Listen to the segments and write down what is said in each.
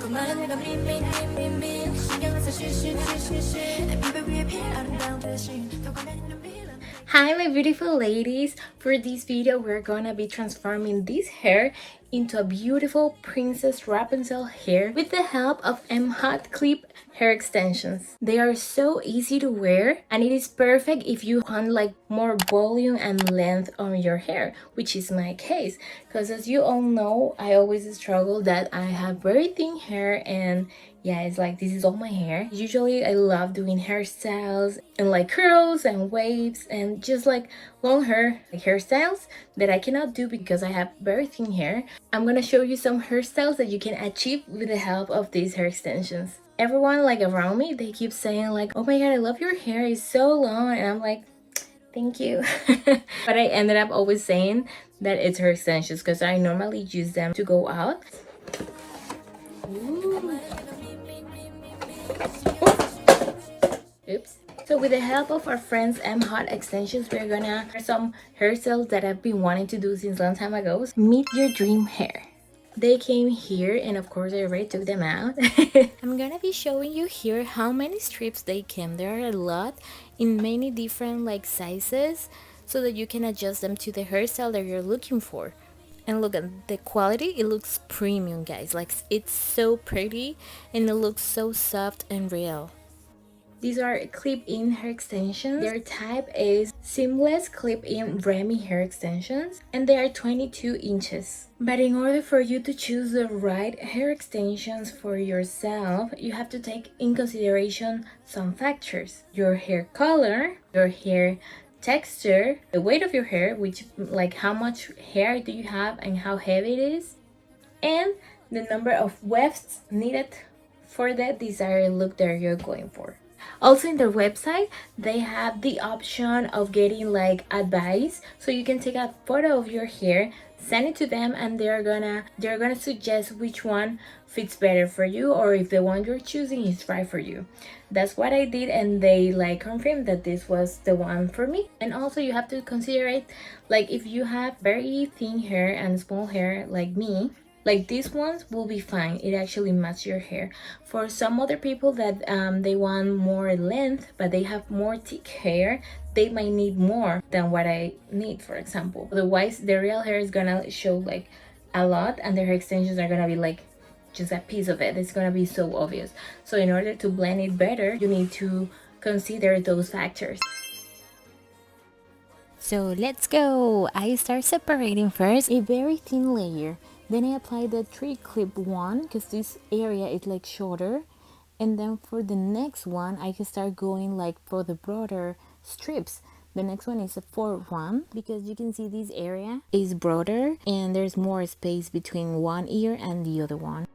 Hi my beautiful ladies, for this video we're gonna be transforming this hair into a beautiful princess Rapunzel hair with the help of Mhot Clip hair extensions. They are so easy to wear and it is perfect if you want like more volume and length on your hair, which is my case, because as you all know I always struggle that I have very thin hair and yeah, it's like this is all my hair. Usually I love doing hairstyles and like curls and waves and just like long hair hairstyles that I cannot do because I have very thin hair. I'm gonna show you some hairstyles that you can achieve with the help of these hair extensions. Everyone like around me, they keep saying like, oh my god, I love your hair, it's so long, and I'm like, thank you. But I ended up always saying that it's hair extensions because I normally use them to go out. Ooh. Oops. So with the help of our friends Mhot Extensions, we're gonna share some hairstyles that I've been wanting to do since a long time ago. Meet your dream hair. They came here and of course I already took them out. I'm gonna be showing you here how many strips they came. There are a lot in many different like sizes so that you can adjust them to the hairstyle that you're looking for. And look at the quality, it looks premium guys, like it's so pretty and it looks so soft and real. These are clip-in hair extensions. Their type is seamless clip-in Remy hair extensions and they are 22 inches. But in order for you to choose the right hair extensions for yourself, you have to take in consideration some factors. Your hair color, your hair texture, the weight of your hair, which like how much hair do you have and how heavy it is, and the number of wefts needed for the desired look that you're going for. Also in their website they have the option of getting like advice, so you can take a photo of your hair, send it to them, and they're gonna suggest which one fits better for you or if the one you're choosing is right for you. That's what I did and they like confirmed that this was the one for me. And also you have to consider it like if you have very thin hair and small hair like me, like these ones will be fine, it actually matches your hair. For some other people that they want more length but they have more thick hair, they might need more than what I need, for example. Otherwise the real hair is gonna show like a lot and the hair extensions are gonna be like just a piece of it. It's gonna be so obvious. So in order to blend it better, you need to consider those factors. So let's go. I start separating first a very thin layer. Then I apply the 3-clip one because this area is like shorter. And then for the next one, I can start going like for the broader strips. The next one is a 4 one because you can see this area is broader and there's more space between one ear and the other one.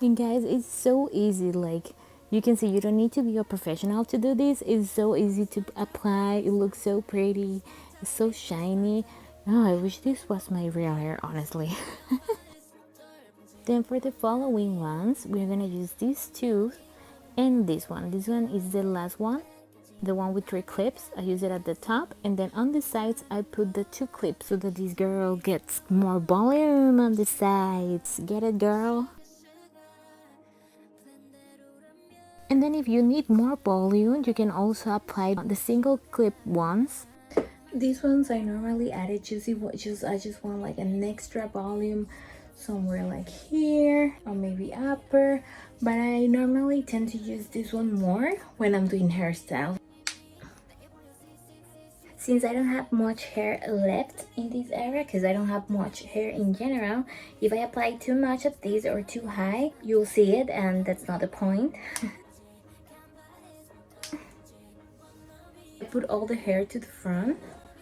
And guys, it's so easy, like you can see you don't need to be a professional to do this. It's so easy to apply, it looks so pretty, it's so shiny. Oh, I wish this was my real hair, honestly. Then for the following ones, we're gonna use these two and this one. This one is the last one, the one with 3 clips. I use it at the top and then on the sides I put the 2 clips so that this girl gets more volume on the sides. Get it, girl? And then if you need more volume, you can also apply the single clip ones. These ones I normally added I just want like an extra volume somewhere like here or maybe upper, but I normally tend to use this one more when I'm doing hairstyle. Since I don't have much hair left in this area, because I don't have much hair in general, if I apply too much of this or too high, you'll see it and that's not the point. I put all the hair to the front.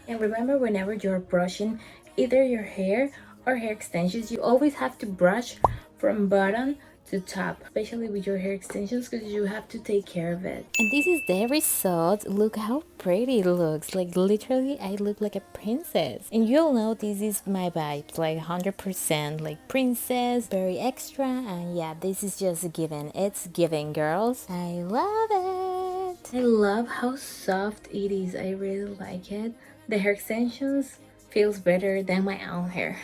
And remember, whenever you're brushing either your hair or hair extensions, you always have to brush from bottom to top, especially with your hair extensions, because you have to take care of it. And this is the result. Look how pretty it looks. Like literally I look like a princess. And you'll know this is my vibes, like 100% like princess, very extra. And yeah, this is just a given. It's given, girls. I love it. I love how soft it is. I really like it. The hair extensions feels better than my own hair.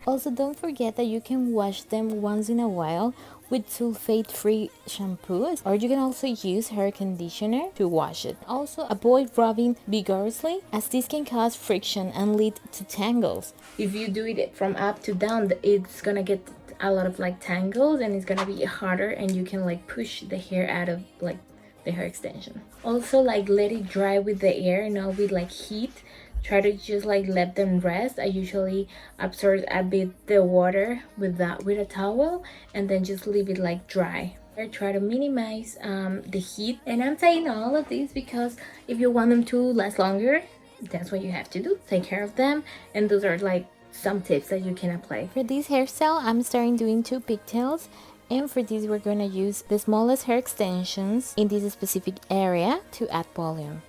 Also, don't forget that you can wash them once in a while with sulfate-free shampoos, or you can also use hair conditioner to wash it. Also, avoid rubbing vigorously, as this can cause friction and lead to tangles. If you do it from up to down, it's gonna get a lot of like tangles, and it's gonna be harder, and you can like push the hair out of like the hair extension. Also, like let it dry with the air, not with like heat. Try to just like let them rest. I usually absorb a bit the water with a towel, and then just leave it like dry. I try to minimize the heat, and I'm saying all of this because if you want them to last longer, that's what you have to do, take care of them. And those are like some tips that you can apply. For this hairstyle, I'm starting doing 2 pigtails, and for this we're gonna use the smallest hair extensions in this specific area to add volume.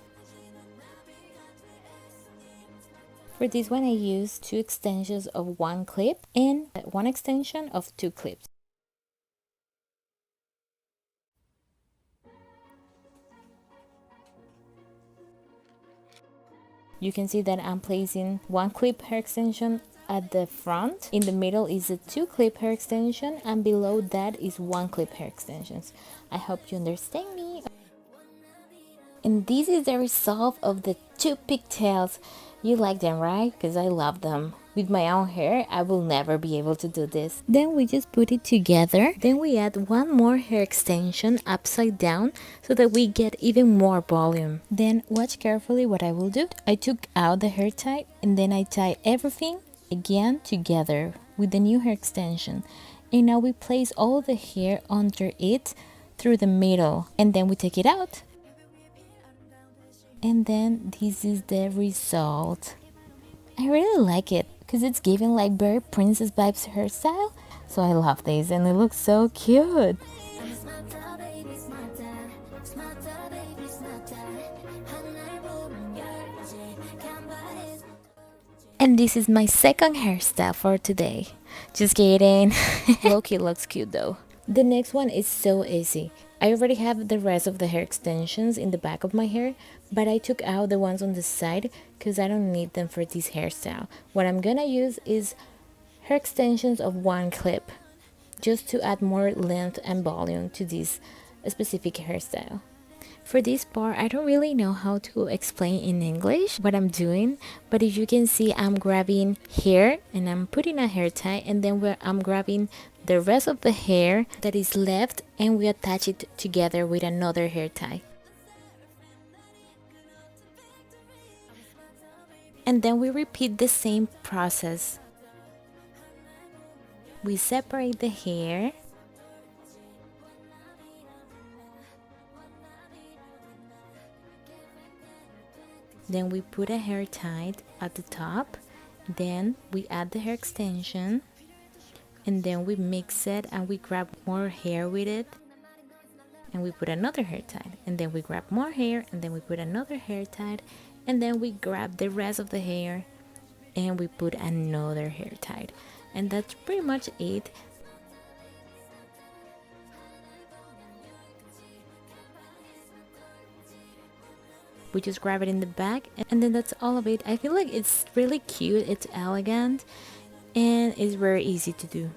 For this one I used 2 extensions of 1 clip and 1 extension of 2 clips. You can see that I'm placing 1 clip hair extension at the front. In the middle is a 2 clip hair extension, and below that is 1 clip hair extensions. I hope you understand me. And this is the result of the 2 pigtails. You like them, right? Because I love them. With my own hair, I will never be able to do this. Then we just put it together. Then we add 1 more hair extension upside down so that we get even more volume. Then watch carefully what I will do. I took out the hair tie, and then I tied everything again together with the new hair extension. And now we place all the hair under it through the middle, and then we take it out. And then this is the result. I really like it because it's giving like very princess vibes hairstyle. So I love this, and it looks so cute. And this is my second hairstyle for today. Just kidding. Loki looks cute though. The next one is so easy. I already have the rest of the hair extensions in the back of my hair, but I took out the ones on the side because I don't need them for this hairstyle. What I'm gonna use is hair extensions of 1 clip, just to add more length and volume to this specific hairstyle. For this part, I don't really know how to explain in English what I'm doing, but if you can see, I'm grabbing hair and I'm putting a hair tie, and then I'm grabbing the rest of the hair that is left, and we attach it together with another hair tie. And then we repeat the same process. We separate the hair. Then we put a hair tie at the top. Then we add the hair extension. And then we mix it, and we grab more hair with it. And we put another hair tie. And then we grab more hair, and then we put another hair tie. And then we grab the rest of the hair, and we put another hair tie. And that's pretty much it. We just grab it in the back, and then that's all of it. I feel like it's really cute, it's elegant, and it's very easy to do.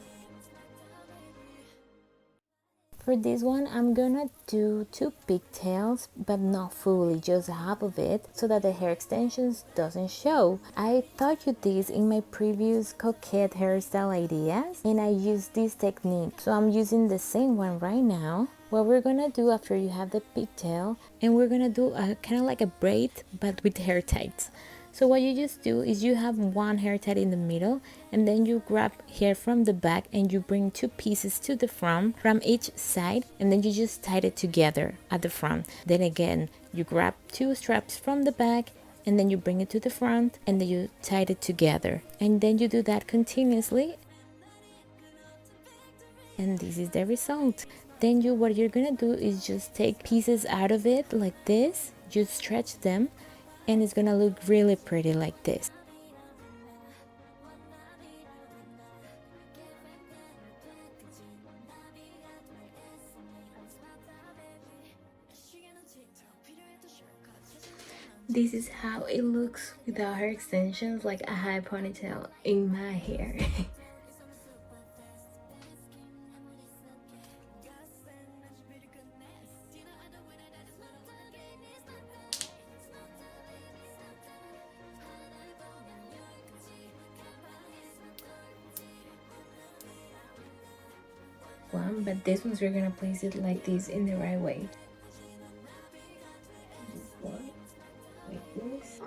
For this one, I'm gonna do 2 pigtails, but not fully, just half of it, so that the hair extensions doesn't show. I taught you this in my previous coquette hairstyle ideas, and I used this technique, so I'm using the same one right now. What we're gonna do after you have the pigtail, and we're gonna do a kind of like a braid, but with hair ties. So what you just do is you have 1 hair tie in the middle, and then you grab hair from the back, and you bring 2 pieces to the front from each side, and then you just tie it together at the front. Then again, you grab 2 straps from the back, and then you bring it to the front, and then you tie it together. And then you do that continuously. And this is the result. Then what you're gonna do is just take pieces out of it like this, just stretch them, and it's gonna look really pretty like this. This is how it looks without hair extensions, like a high ponytail in my hair. one, but this one's we're gonna place it like this in the right way. This one, like this.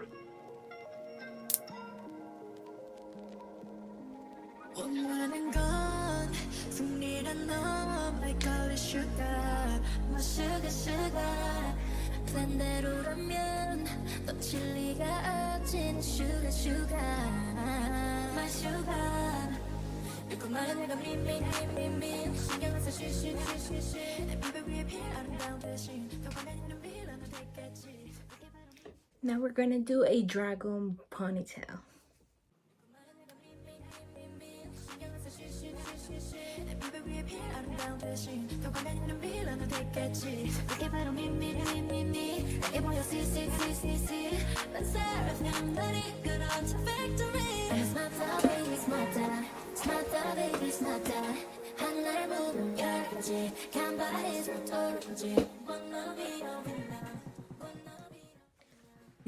Now we're gonna do a dragon ponytail.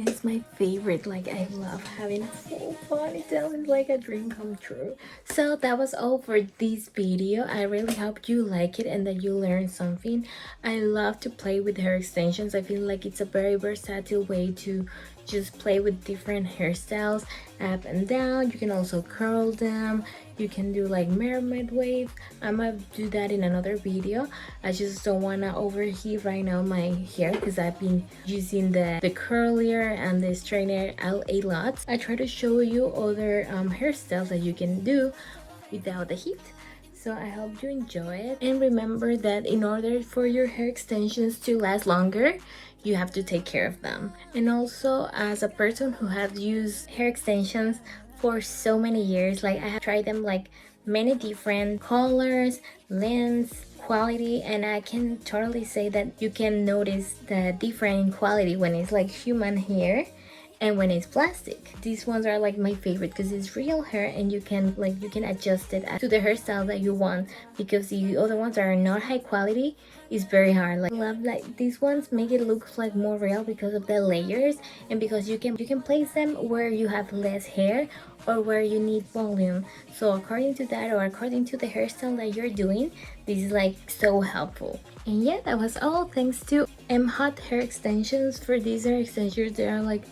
It's my favorite. Like, I love having a full ponytail. It's like a dream come true. So that was all for this video. I really hope you like it and that you learned something. I love to play with hair extensions. I feel like it's a very versatile way to just play with different hairstyles, up and down. You can also curl them. You can do like mermaid wave. I might do that in another video. I just don't want to overheat right now my hair because I've been using the curlier and the straightener a lot. I try to show you other hairstyles that you can do without the heat. So I hope you enjoy it, and remember that in order for your hair extensions to last longer, you have to take care of them. And also, as a person who has used hair extensions for so many years, like I have tried them like many different colors, lengths, quality, and I can totally say that you can notice the different quality when it's like human hair and when it's plastic. These ones are like my favorite because it's real hair and you can adjust it to the hairstyle that you want, because the other ones are not high quality. It's very hard. Like, I love like these ones make it look like more real because of the layers, and because you can place them where you have less hair or where you need volume. So according to that, or according to the hairstyle that you're doing, this is like so helpful. And yeah, that was all. Thanks to Mhot Hair Extensions for these hair extensions. They are like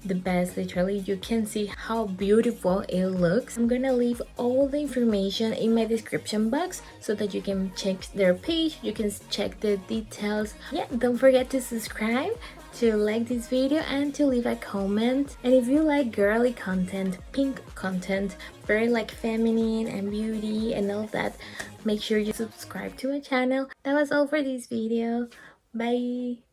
the best. Literally, you can see how beautiful it looks. I'm gonna leave all the information in my description box so that you can check their page, you can check the details. Yeah, don't forget to subscribe, to like this video, and to leave a comment. And if you like girly content, pink content, very like feminine and beauty and all of that, make sure you subscribe to my channel. That was all for this video. Bye.